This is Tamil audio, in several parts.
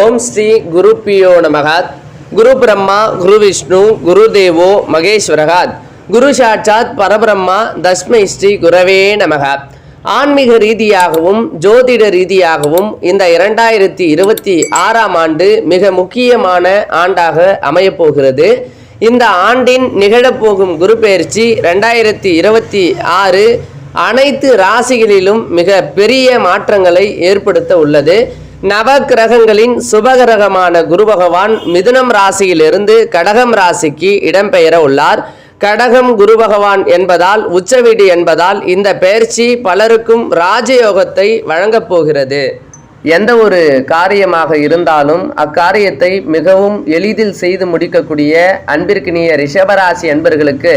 ஓம் ஸ்ரீ குருப்பியோ நமக. குரு பிரம்மா குரு விஷ்ணு குரு தேவோ மகேஸ்வரகாத். குரு சாட்சாத் பரபிரம்மா தஸ்மை ஸ்ரீ குரவே நமக. ஆன்மீக ரீதியாகவும் ஜோதிட ரீதியாகவும் இந்த 2026ஆம் ஆண்டு மிக முக்கியமான ஆண்டாக அமையப்போகிறது. இந்த ஆண்டின் நிகழப்போகும் குரு பெயர்ச்சி 2026 அனைத்து ராசிகளிலும் மிக பெரிய மாற்றங்களை ஏற்படுத்த உள்ளது. நவ கிரகங்களின் சுபகிரகமான குரு பகவான் மிதுனம் ராசியிலிருந்து கடகம் ராசிக்கு இடம்பெயர உள்ளார். கடகம் குரு பகவான் என்பதால் உச்ச வீடு என்பதால் இந்த பெயர்ச்சி பலருக்கும் ராஜயோகத்தை வழங்கப் போகிறது. எந்த ஒரு காரியமாக இருந்தாலும் அக்காரியத்தை மிகவும் எளிதில் செய்து முடிக்கக்கூடிய அன்பிற்கினிய ரிஷபராசி அன்பர்களுக்கு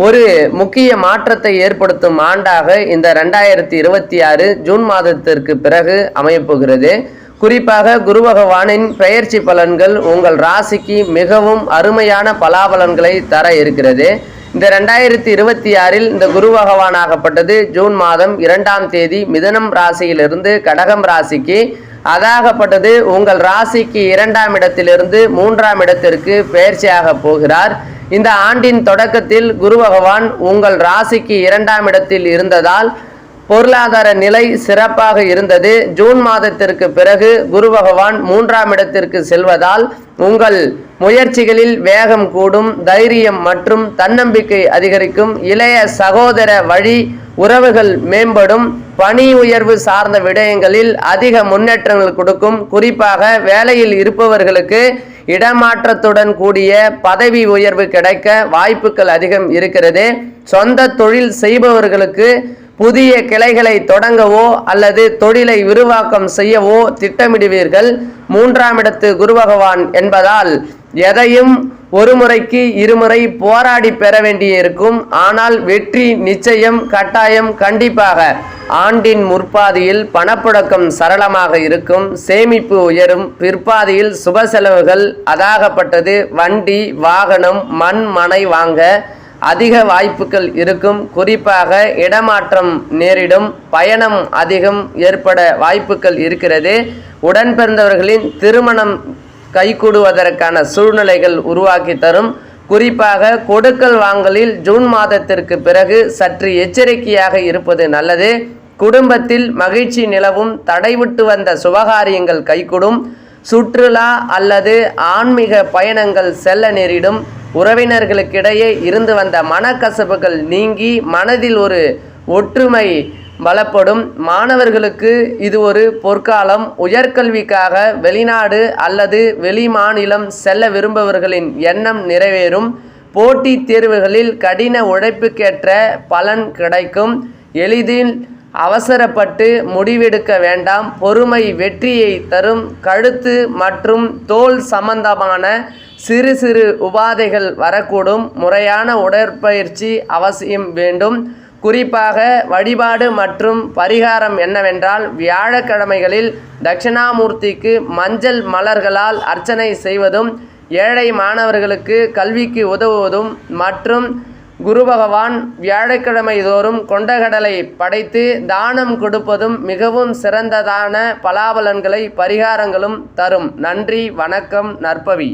ஒரு முக்கிய மாற்றத்தை ஏற்படுத்தும் ஆண்டாக இந்த 2026 ஜூன் மாதத்திற்கு பிறகு அமையப்போகிறது. குறிப்பாக குரு பகவானின் பெயர்ச்சி பலன்கள் உங்கள் ராசிக்கு மிகவும் அருமையான பலாபலன்களை தர இருக்கிறது. இந்த 2026 இந்த குரு பகவானாகப்பட்டது ஜூன் மாதம் 2ஆம் தேதி மிதுனம் ராசியிலிருந்து கடகம் ராசிக்கு, அதாகப்பட்டது உங்கள் ராசிக்கு 2ஆம் இடத்திலிருந்து 3ஆம் இடத்திற்கு பெயர்ச்சியாக போகிறார். இந்த ஆண்டின் தொடக்கத்தில் குரு பகவான் உங்கள் ராசிக்கு 2ஆம் இடத்தில் இருந்ததால் பொருளாதார நிலை சிறப்பாக இருந்தது. ஜூன் மாதத்திற்கு பிறகு குரு பகவான் 3ஆம் இடத்திற்கு செல்வதால் உங்கள் முயற்சிகளில் வேகம் கூடும், தைரியம் மற்றும் தன்னம்பிக்கை அதிகரிக்கும், இளைய சகோதர வழி உறவுகள் மேம்படும், பணி உயர்வு சார்ந்த விடயங்களில் அதிக முன்னேற்றங்கள் கொடுக்கும். குறிப்பாக வேலையில் இருப்பவர்களுக்கு இடமாற்றத்துடன் கூடிய பதவி உயர்வு கிடைக்க வாய்ப்புகள் அதிகம் இருக்கிறது. சொந்த தொழில் செய்பவர்களுக்கு புதிய கிளைகளை தொடங்கவோ அல்லது தொழிலை விரிவாக்கம் செய்யவோ திட்டமிடுவீர்கள். 3ஆம் இடத்து குரு பகவான் என்பதால் எதையும் ஒரு முறைக்கு இருமுறை போராடி பெற வேண்டியிருக்கும். ஆனால் வெற்றி நிச்சயம், கட்டாயம், கண்டிப்பாக. ஆண்டின் முற்பாதியில் பணப்புழக்கம் சரளமாக இருக்கும், சேமிப்பு உயரும், பிற்பாதியில் சுப செலவுகள் அதாகப்பட்டது வண்டி வாகனம் மண் மனை வாங்க அதிக வாய்ப்புகள் இருக்கும். குறிப்பாக இடமாற்றம் நேரிடும், பயணம் அதிகம் ஏற்பட வாய்ப்புகள் இருக்கிறது. உடன் பிறந்தவர்களின் திருமணம் கைகூடுவதற்கான சூழ்நிலைகள் உருவாக்கி தரும். குறிப்பாக கொடுக்கல் வாங்கலில் ஜூன் மாதத்திற்கு பிறகு சற்று எச்சரிக்கையாக இருப்பது நல்லது. குடும்பத்தில் மகிழ்ச்சி நிலவும், தடைவிட்டு வந்த சுபகாரியங்கள் கைகூடும், சுற்றுலா அல்லது ஆன்மீக பயணங்கள் செல்ல நேரிடும். உறவினர்களுக்கிடையே இருந்து வந்த மனக்கசப்புகள் நீங்கி மனதில் ஒரு ஒற்றுமை பலப்படும். மாணவர்களுக்கு இது ஒரு பொற்காலம். உயர்கல்விக்காக வெளிநாடு அல்லது வெளி மாநிலம் செல்ல விரும்புபவர்களின் எண்ணம் நிறைவேறும். போட்டித் தேர்வுகளில் கடின உழைப்புக்கேற்ற பலன் கிடைக்கும். எளிதில் அவசரப்பட்டு முடிவெடுக்க வேண்டாம். பொறுமை வெற்றியை தரும். கழுத்து மற்றும் தோல் சம்பந்தமான சிறு சிறு உபாதைகள் வரக்கூடும். முறையான உடற்பயிற்சி அவசியம் வேண்டும். குறிப்பாக வழிபாடு மற்றும் பரிகாரம் என்னவென்றால் வியாழக்கிழமைகளில் தட்சிணாமூர்த்திக்கு மஞ்சள் மலர்களால் அர்ச்சனை செய்வதும், ஏழை மாணவர்களுக்கு கல்விக்கு உதவுவதும் மற்றும் குரு பகவான் வியாழக்கிழமை தோறும் கொண்டகடலை படைத்து தானம் கொடுப்பதும் மிகவும் சிறந்ததான பலாபலன்களை பரிகாரங்களும் தரும். நன்றி, வணக்கம், நற்பவி.